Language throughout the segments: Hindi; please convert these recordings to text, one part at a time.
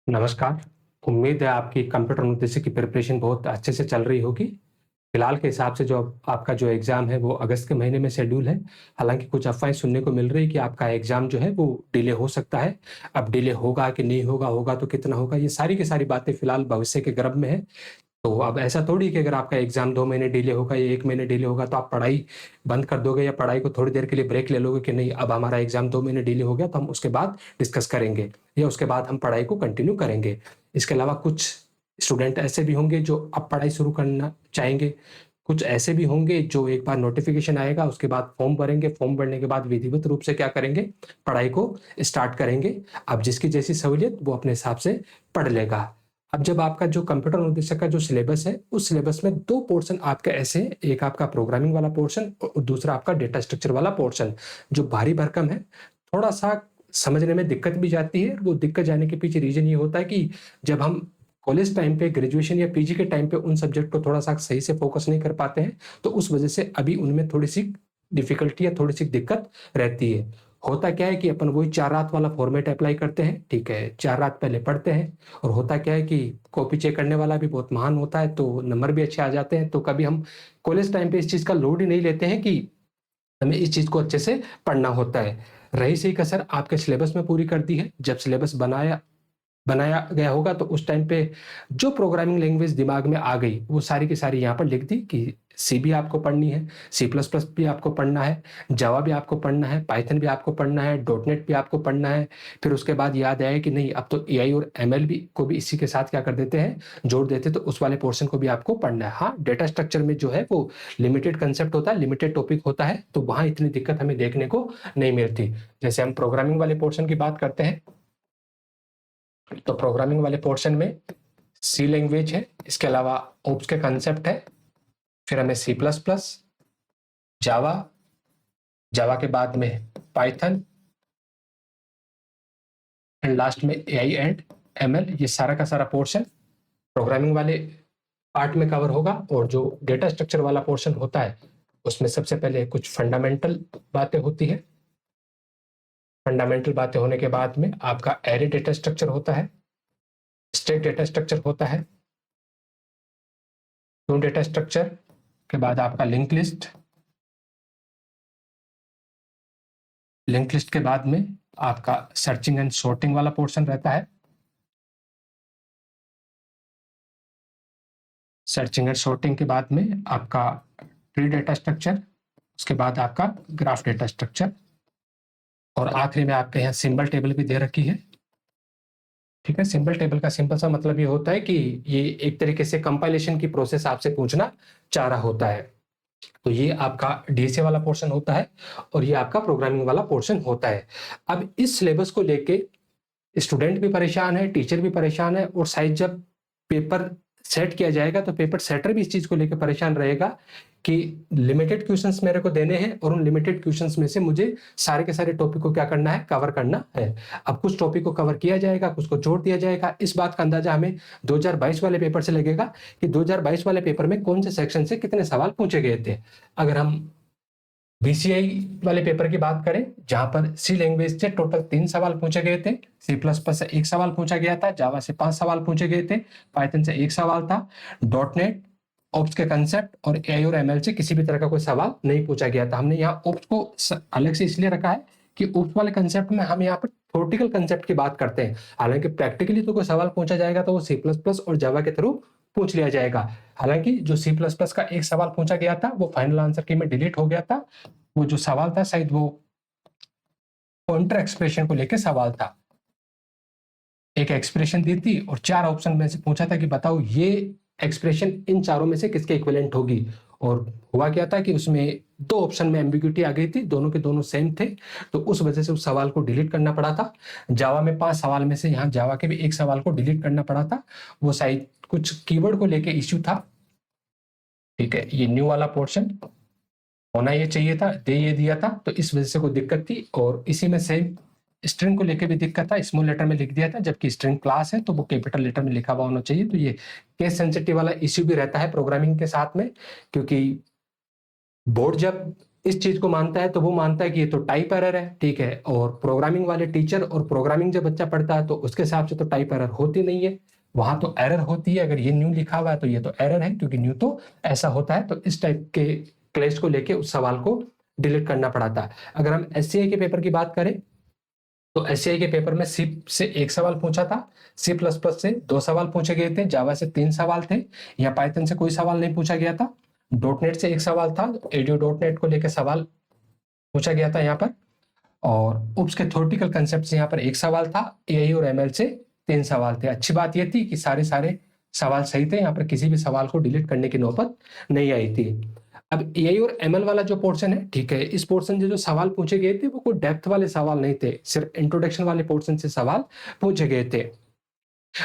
नमस्कार। उम्मीद है आपकी कंप्यूटर न्यूट्रिशन की प्रिपरेशन बहुत अच्छे से चल रही होगी। फिलहाल के हिसाब से जो आपका जो एग्ज़ाम है वो अगस्त के महीने में शेड्यूल है। हालाँकि कुछ अफ़वाहें सुनने को मिल रही है कि आपका एग्ज़ाम जो है वो डिले हो सकता है। अब डिले होगा कि नहीं होगा, होगा तो कितना होगा, ये सारी की सारी बातें फिलहाल भविष्य के गर्भ में है। तो अब ऐसा थोड़ी है कि अगर आपका एग्ज़ाम 2 महीने डिले होगा या 1 महीने डिले होगा तो आप पढ़ाई बंद कर दोगे या पढ़ाई को थोड़ी देर के लिए ब्रेक ले लोगे कि नहीं, अब हमारा एग्ज़ाम 2 महीने डिले हो गया तो हम उसके बाद डिस्कस करेंगे या उसके बाद हम पढ़ाई को कंटिन्यू करेंगे। इसके अलावा कुछ स्टूडेंट ऐसे भी होंगे जो अब पढ़ाई शुरू करना चाहेंगे, कुछ ऐसे भी होंगे जो एक बार नोटिफ़िकेशन आएगा उसके बाद फॉर्म भरेंगे, फॉर्म भरने के बाद विधिवत रूप से क्या करेंगे, पढ़ाई को स्टार्ट करेंगे। अब जिसकी जैसी सहूलियत वो अपने हिसाब से पढ़ लेगा। अब जब आपका जो कंप्यूटर अनुदेशक का जो सिलेबस है, उस सिलेबस में 2 पोर्शन आपके ऐसे हैं, एक आपका प्रोग्रामिंग वाला पोर्शन और दूसरा आपका डेटा स्ट्रक्चर वाला पोर्शन, जो भारी भरकम है। थोड़ा-सा समझने में दिक्कत भी जाती है, वो दिक्कत जाने के पीछे रीज़न ये होता है कि जब हम कॉलेज टाइम पे, ग्रेजुएशन या पीजी के टाइम पे उन सब्जेक्ट को थोड़ा-सा सही से फ़ोकस नहीं कर पाते हैं, तो उस वजह से अभी उनमें थोड़ी-सी डिफ़िकल्टी या थोड़ी-सी दिक्कत रहती है। होता क्या है कि अपन वही 4 रात वाला फ़ॉर्मेट अप्लाई करते हैं, ठीक है? 4 रात पहले पढ़ते हैं और होता क्या है कि कॉपी चेक करने वाला भी बहुत महान होता है, तो नंबर भी अच्छे आ जाते हैं, तो कभी हम कॉलेज टाइम पे इस चीज़ का लोड ही नहीं लेते हैं कि हमें इस चीज़ को अच्छे से पढ़ना होता है। रही सही कसर आपके सिलेबस में पूरी कर दी है, जब सिलेबस बनाया बनाया गया होगा तो उस टाइम पे जो प्रोग्रामिंग लैंग्वेज दिमाग में आ गई, वो सारी की सारी यहाँ पर लिख दी कि सी भी आपको पढ़नी है, सी प्लस प्लस भी आपको पढ़ना है, जावा भी आपको पढ़ना है, पाइथन भी आपको पढ़ना है, डॉट नेट भी आपको पढ़ना है। फिर उसके बाद याद आया कि नहीं, अब तो एआई और एमएल भी को भी इसी के साथ क्या कर देते हैं, जोड़ देते हैं, तो उस वाले पोर्शन को भी आपको पढ़ना है। हाँ, डेटा स्ट्रक्चर में जो है वो लिमिटेड कंसेप्ट होता है, लिमिटेड टॉपिक होता है, तो वहाँ इतनी दिक्कत हमें देखने को नहीं मिलती। जैसे हम प्रोग्रामिंग वाले पोर्शन की बात करते हैं, तो प्रोग्रामिंग वाले पोर्शन में सी लैंग्वेज है, इसके अलावा ओप्स के कंसेप्ट है, फिर हमें सी प्लस प्लस, जावा, जावा के बाद में पाइथन एंड लास्ट में एआई एंड एमएल, ये सारा का सारा पोर्शन प्रोग्रामिंग वाले पार्ट में कवर होगा। और जो डेटा स्ट्रक्चर वाला पोर्शन होता है उसमें सबसे पहले कुछ फंडामेंटल बातें होती है। फंडामेंटल बातें होने के बाद में आपका एरे डेटा स्ट्रक्चर होता है, स्टैक डेटा स्ट्रक्चर होता है, क्यू डेटा स्ट्रक्चर के बाद आपका लिंक लिस्ट, लिंक लिस्ट के बाद में आपका सर्चिंग एंड सॉर्टिंग वाला पोर्शन रहता है। सर्चिंग एंड सॉर्टिंग के बाद में आपका ट्री डेटा स्ट्रक्चर, उसके बाद आपका ग्राफ डेटा स्ट्रक्चर और आखिरी में आपके यहाँ सिंबल टेबल भी दे रखी है। ठीक है, सिंबल टेबल का सिंपल सा मतलब ये होता है कि ये एक तरीके से कंपाइलेशन की प्रोसेस आपसे पूछना चाह रहा होता है। तो ये आपका डीएसए वाला पोर्शन होता है और ये आपका प्रोग्रामिंग वाला पोर्शन होता है। अब इस सिलेबस को लेके स्टूडेंट भी परेशान है, टीचर भी परेशान है और शायद जब पेपर सेट किया जाएगा तो पेपर सेटर भी इस चीज़ को लेके परेशान रहेगा कि लिमिटेड क्वेश्चंस मेरे को देने हैं और उन लिमिटेड क्वेश्चंस में से मुझे सारे के सारे टॉपिक को क्या करना है, कवर करना है। अब कुछ टॉपिक को कवर किया जाएगा, कुछ को छोड़ दिया जाएगा। इस बात का अंदाजा हमें 2022 वाले पेपर से लगेगा कि 2022 वाले पेपर में कौन से सेक्शन से कितने सवाल पूछे गए थे। अगर हम बीसीआई वाले पेपर की बात करें, जहां पर सी लैंग्वेज से टोटल 3 सवाल पूछे गए थे, सी प्लस प्लस से 1 सवाल पूछा गया था, जावा से 5 सवाल पूछे गए थे, पाइथन से 1 सवाल था, डॉट नेट, ओप्स के कंसेप्ट और एआई और एमएल से किसी भी तरह का कोई सवाल नहीं पूछा गया था। हमने यहाँ ओप्स को अलग से इसलिए रखा है कि ओप्स वाले कंसेप्ट में हम यहाँ पर थ्योरेटिकल कंसेप्ट की बात करते हैं। हालांकि प्रैक्टिकली तो कोई सवाल पूछा जाएगा तो वो सी प्लस प्लस और जावा के थ्रू पूछ लिया जाएगा। हालांकि जो सी प्लस प्लस का एक सवाल पूछा गया था वो फाइनल आंसर की में डिलीट हो गया था। वो जो सवाल था शायद वो काउंटर एक्सप्रेशन को लेकर सवाल था। एक एक्सप्रेशन दी थी और 4 ऑप्शन में से पूछा था कि बताओ ये एक्सप्रेशन इन चारों में से किसके इक्विवेलेंट होगी। और हुआ क्या था कि उसमें 2 ऑप्शन में एम्बिग्यूटी आ गई थी, दोनों के दोनों सेम थे, तो उस वजह से उस सवाल को डिलीट करना पड़ा था। जावा में 5 सवाल में से यहाँ जावा के भी 1 सवाल को डिलीट करना पड़ा था। वो शायद कुछ कीवर्ड को लेके इश्यू था। ठीक है, ये न्यू वाला पोर्शन होना ये चाहिए था, दे ये दिया था, तो इस वजह से कोई दिक्कत थी। और इसी में सेम स्ट्रिंग को लेकर भी दिक्कत था, स्मॉल लेटर में लिख दिया था, जबकि स्ट्रिंग क्लास है तो वो कैपिटल लेटर में लिखा हुआ होना चाहिए। तो ये केस सेंसिटिव वाला इश्यू भी रहता है प्रोग्रामिंग के साथ में, क्योंकि बोर्ड जब इस चीज को मानता है तो वो मानता है कि ये तो टाइप एरर है, ठीक है। और प्रोग्रामिंग वाले टीचर और प्रोग्रामिंग जब बच्चा पढ़ता है तो उसके हिसाब से तो टाइप एरर होती नहीं है, वहां तो एरर होती है। अगर ये न्यू लिखा हुआ है तो ये तो एरर है, क्योंकि न्यू तो ऐसा होता है। तो इस टाइप के क्लेश को लेके उस सवाल को डिलीट करना पड़ा था। अगर हम एससीआई के पेपर की बात करें तो एससीआई के पेपर में सी से 1 सवाल पूछा था, सी प्लस प्लस से 2 सवाल पूछे गए थे, जावा से 3 सवाल थे, या पाइथन से कोई सवाल नहीं पूछा गया था। डॉटनेट से 1 सवाल था, एडीओ डॉटनेट को लेकर सवाल पूछा गया था यहाँ पर। और उप्स के थ्योरेटिकल कंसेप्ट से यहाँ पर 1 सवाल था, एआई और एमएल से 3 सवाल थे। अच्छी बात यह थी कि सारे सवाल सही थे, यहाँ पर किसी भी सवाल को डिलीट करने की नौबत नहीं आई थी। अब एआई और एमएल वाला जो पोर्शन है, ठीक है, इस पोर्शन से जो सवाल पूछे गए थे वो कोई डेप्थ वाले सवाल नहीं थे, सिर्फ इंट्रोडक्शन वाले पोर्शन से सवाल पूछे गए थे।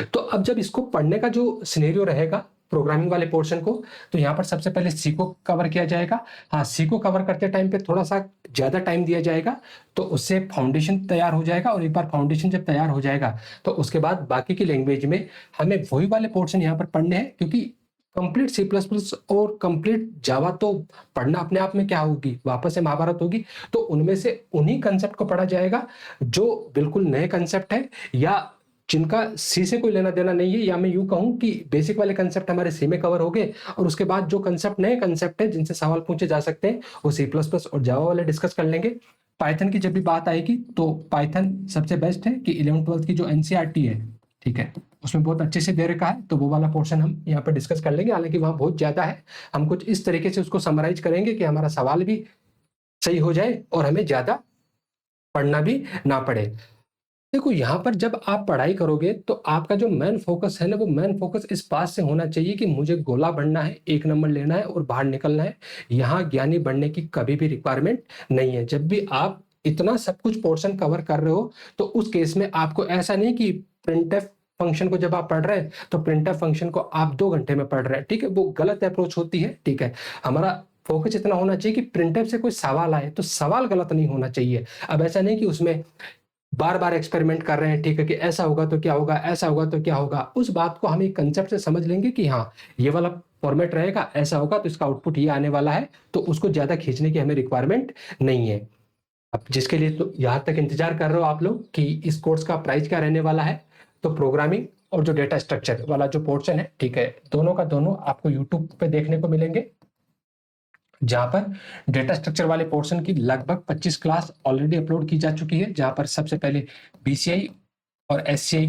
तो अब जब इसको पढ़ने का जो सिनेरियो रहेगा प्रोग्रामिंग वाले पोर्शन को, तो यहाँ पर सबसे पहले सी को कवर किया जाएगा। हाँ, सी को कवर करते टाइम पे थोड़ा सा ज्यादा टाइम दिया जाएगा, तो उससे फाउंडेशन तैयार हो जाएगा। और एक बार फाउंडेशन जब तैयार हो जाएगा तो उसके बाद बाकी की लैंग्वेज में हमें वही वाले पोर्शन यहाँ पर पढ़ने हैं, क्योंकि कंप्लीट सी प्लस प्लस और कंप्लीट जावा तो पढ़ना अपने आप में क्या होगी, वापस से महाभारत होगी। तो उनमें से उन्हीं कंसेप्ट को पढ़ा जाएगा जो बिल्कुल नए कंसेप्ट है, या जिनका सी से कोई लेना देना नहीं है, या मैं यूं कहूं कि बेसिक वाले कंसेप्ट हमारे सी में कवर हो गए, और उसके बाद जो कंसेप्ट नए कंसेप्ट है जिनसे सवाल पूछे जा सकते हैं वो सी प्लस प्लस और जावा वाले डिस्कस कर लेंगे। पाइथन की जब भी बात आएगी तो पाइथन सबसे बेस्ट है कि 11th-12th की जो एनसीईआरटी है, ठीक है, उसमें बहुत अच्छे से दे रखा है, तो वो वाला पोर्शन हम यहाँ पर डिस्कस कर लेंगे। हालांकि वहां बहुत ज्यादा है, हम कुछ इस तरीके से उसको समराइज करेंगे कि हमारा सवाल भी सही हो जाए और हमें ज्यादा पढ़ना भी ना पड़े। देखो, यहाँ पर जब आप पढ़ाई करोगे तो आपका जो मेन फोकस है ना, वो मेन फोकस इस बात से होना चाहिए कि मुझे गोला बनना है, 1 नंबर लेना है और बाहर निकलना है। यहाँ ज्ञानी बनने की कभी भी रिक्वायरमेंट नहीं है। जब भी आप इतना सब कुछ पोर्शन कवर कर रहे हो तो उस केस में आपको ऐसा नहीं कि प्रिंटफ फंक्शन को जब आप पढ़ रहे हैं तो प्रिंटफ फंक्शन को आप 2 घंटे में पढ़ रहे हैं, ठीक है, वो गलत अप्रोच होती है। ठीक है, हमारा फोकस इतना होना चाहिए कि प्रिंटफ से कोई सवाल आए तो सवाल गलत नहीं होना चाहिए। अब ऐसा नहीं कि उसमें बार बार एक्सपेरिमेंट कर रहे हैं, ठीक है, कि ऐसा होगा तो क्या होगा, ऐसा होगा तो क्या होगा। उस बात को हम एक कंसेप्ट से समझ लेंगे कि हाँ, ये वाला फॉर्मेट रहेगा, ऐसा होगा तो इसका आउटपुट ये आने वाला है, तो उसको ज्यादा खींचने की हमें रिक्वायरमेंट नहीं है। अब जिसके लिए तो यहाँ तक इंतजार कर रहे हो आप लोग कि इस कोर्स का प्राइस क्या रहने वाला है, तो प्रोग्रामिंग और जो डेटा स्ट्रक्चर वाला जो पोर्शन है, ठीक है, दोनों का दोनों आपको यूट्यूब पे देखने को मिलेंगे, जहां पर डेटा स्ट्रक्चर वाले पोर्शन की लगभग 25 क्लास ऑलरेडी अपलोड की जा चुकी है। जहां पर सबसे पहले बीसीआई और एससीआई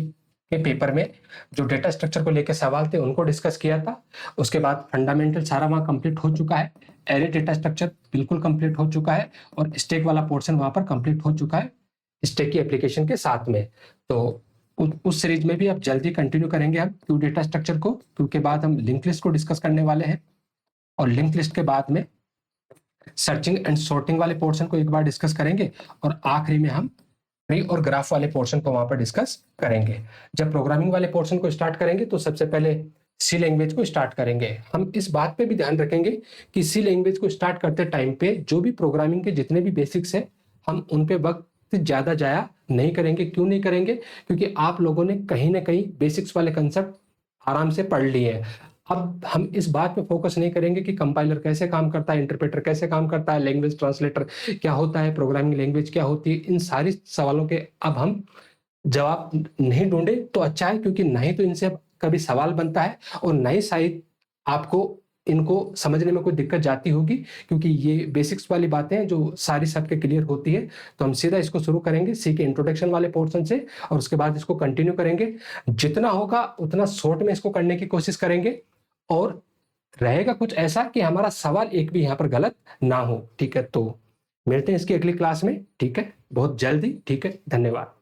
के पेपर में जो डेटा स्ट्रक्चर को लेकर सवाल थे उनको डिस्कस किया था। उसके बाद फंडामेंटल सारा वहां कंप्लीट हो चुका है, एरे डेटा स्ट्रक्चर बिल्कुल कंप्लीट हो चुका है, और स्टैक वाला पोर्शन वहां पर कंप्लीट हो चुका है स्टैक की एप्लीकेशन के साथ में। तो उस सीरीज में भी अब जल्दी कंटिन्यू करेंगे हम क्यू डेटा स्ट्रक्चर को, क्योंकि बाद हम लिंक लिस्ट को डिस्कस करने वाले हैं, और लिंक लिस्ट के बाद में सर्चिंग एंड सॉर्टिंग वाले पोर्शन को एक बार डिस्कस करेंगे, और आखिरी में हम ट्री और ग्राफ वाले पोर्शन को वहां पर डिस्कस करेंगे। जब प्रोग्रामिंग वाले पोर्शन को स्टार्ट करेंगे तो सबसे पहले सी लैंग्वेज को स्टार्ट करेंगे। हम इस बात पे भी ध्यान रखेंगे कि सी लैंग्वेज को स्टार्ट करते टाइम पे जो भी प्रोग्रामिंग के जितने भी बेसिक्स है हम उन पे वक्त ज्यादा जाया नहीं करेंगे। क्यों नहीं करेंगे? क्योंकि आप लोगों ने कहीं ना कहीं बेसिक्स वाले कंसेप्ट आराम से पढ़ लिए हैं। अब हम इस बात पे फोकस नहीं करेंगे कि कंपाइलर कैसे काम करता है, इंटरप्रेटर कैसे काम करता है, लैंग्वेज ट्रांसलेटर क्या होता है, प्रोग्रामिंग लैंग्वेज क्या होती है। इन सारी सवालों के अब हम जवाब नहीं ढूंढे तो अच्छा है, क्योंकि नहीं तो इनसे कभी सवाल बनता है और नहीं शायद आपको इनको समझने में कोई दिक्कत जाती होगी, क्योंकि ये बेसिक्स वाली बातें हैं जो सारी सबके क्लियर होती है। तो हम सीधा इसको शुरू करेंगे सी के इंट्रोडक्शन वाले पोर्शन से, और उसके बाद इसको कंटिन्यू करेंगे। जितना होगा उतना शॉर्ट में इसको करने की कोशिश करेंगे, और रहेगा कुछ ऐसा कि हमारा सवाल एक भी यहाँ पर गलत ना हो। ठीक है, तो मिलते हैं इसकी अगली क्लास में। ठीक है, बहुत जल्दी। ठीक है, धन्यवाद।